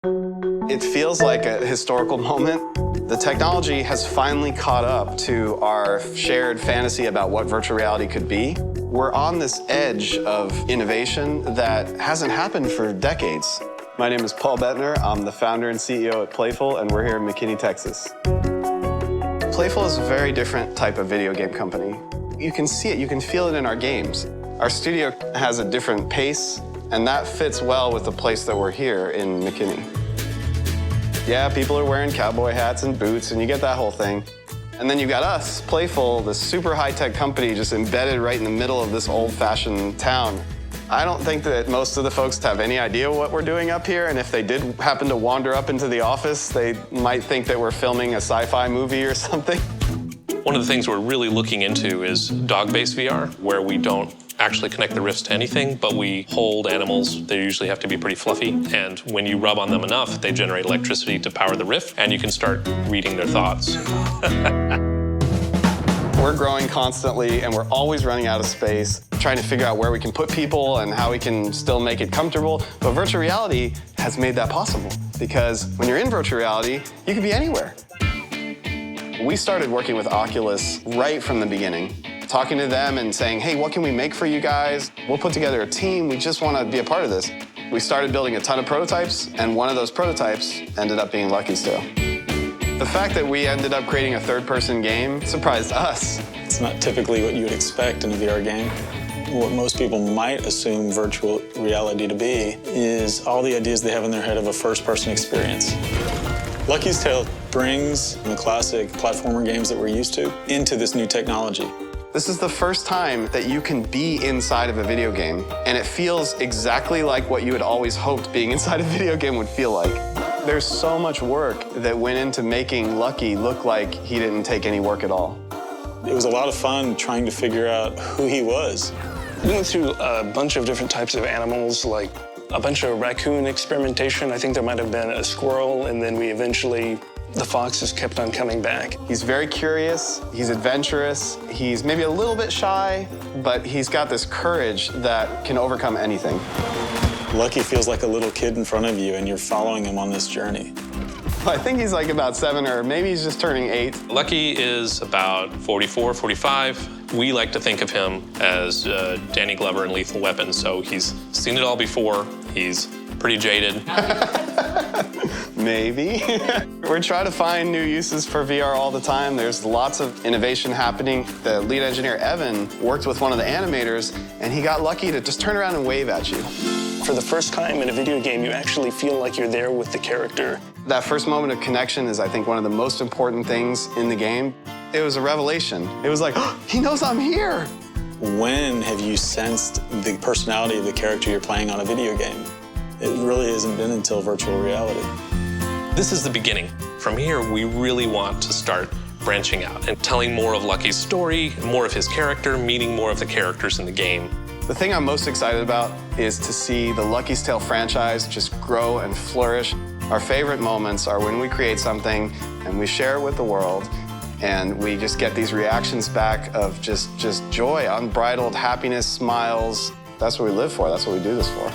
It feels like a historical moment. The technology has finally caught up to our shared fantasy about what virtual reality could be. We're on this edge of innovation that hasn't happened for decades. My name is Paul Bettner. I'm the founder and CEO at Playful, and we're here in McKinney, Texas. Playful is a very different type of video game company. You can see it, you can feel it in our games. Our studio has a different pace, and that fits well with the place that we're here in McKinney. Yeah, people are wearing cowboy hats and boots, and you get that whole thing. And then you've got us, Playful, this super high-tech company just embedded right in the middle of this old-fashioned town. I don't think that most of the folks have any idea what we're doing up here, and if they did happen to wander up into the office, they might think that we're filming a sci-fi movie or something. One of the things we're really looking into is dog-based VR, where we don't actually connect the wrists to anything, but we hold animals. They usually have to be pretty fluffy, and when you rub on them enough, they generate electricity to power the Rift, and you can start reading their thoughts. We're growing constantly, and we're always running out of space, trying to figure out where we can put people and how we can still make it comfortable. But virtual reality has made that possible, because when you're in virtual reality, you can be anywhere. We started working with Oculus right from the beginning, talking to them and saying, hey, what can we make for you guys? We'll put together a team. We just want to be a part of this. We started building a ton of prototypes, and one of those prototypes ended up being Lucky's Tale. The fact that we ended up creating a third-person game surprised us. It's not typically what you would expect in a VR game. What most people might assume virtual reality to be is all the ideas they have in their head of a first-person experience. Lucky's Tale brings the classic platformer games that we're used to into this new technology. This is the first time that you can be inside of a video game, and it feels exactly like what you had always hoped being inside a video game would feel like. There's so much work that went into making Lucky look like he didn't take any work at all. It was a lot of fun trying to figure out who he was. We went through a bunch of different types of animals, like a bunch of raccoon experimentation. I think there might have been a squirrel, and then the foxes kept on coming back. He's very curious, he's adventurous, he's maybe a little bit shy, but he's got this courage that can overcome anything. Lucky feels like a little kid in front of you, and you're following him on this journey. I think he's like about 7, or maybe he's just turning 8. Lucky is about 44, 45. We like to think of him as Danny Glover in Lethal Weapon, so he's seen it all before. He's pretty jaded. Maybe. We're trying to find new uses for VR all the time. There's lots of innovation happening. The lead engineer, Evan, worked with one of the animators, and he got Lucky to just turn around and wave at you. For the first time in a video game, you actually feel like you're there with the character. That first moment of connection is, I think, one of the most important things in the game. It was a revelation. It was like, oh, he knows I'm here. When have you sensed the personality of the character you're playing on a video game? It really hasn't been until virtual reality. This is the beginning. From here, we really want to start branching out and telling more of Lucky's story, more of his character, meeting more of the characters in the game. The thing I'm most excited about is to see the Lucky's Tale franchise just grow and flourish. Our favorite moments are when we create something and we share it with the world, and we just get these reactions back of just joy, unbridled happiness, smiles. That's what we live for. That's what we do this for.